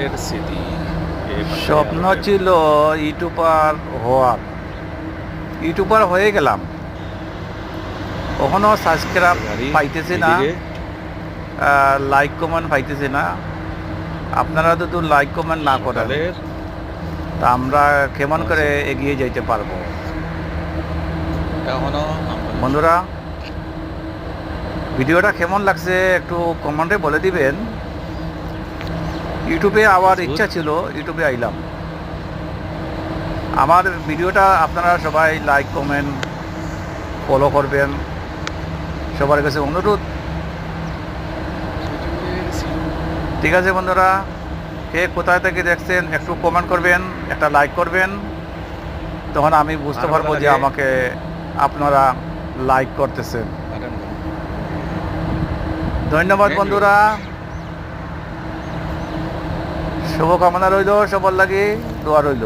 এর স্মৃতি স্বপ্ন ছিল ইউটিউবার হওয়ার। ইউটিউবার হয়ে গেলাম, কখনো সাবস্ক্রাইব পাইতেছি না, লাইক কমেন্ট পাইতেছি না। আপনারা যদি লাইক কমেন্ট না করেন তা আমরা কেমন করে এগিয়ে যাইতে পারবো? এখনো বন্ধুরা, ভিডিওটা কেমন লাগছে একটু কমেন্টে বলে দিবেন। ইউটিউবে আবার ইচ্ছা ছিল, ইউটিউবে আইলাম। আমার ভিডিওটা আপনারা সবাই লাইক কমেন্ট ফলো করবেন, সবার কাছে অনুরোধ। ঠিক আছে বন্ধুরা, কে কোথায় থেকে দেখছেন একটু কমেন্ট করবেন, একটা লাইক করবেন, তখন আমি বুঝতে পারবো যে আমাকে আপনারা লাইক করতেছেন। ধন্যবাদ বন্ধুরা, শুভকামনা রইল, সবার লাগে দোয়া রইল।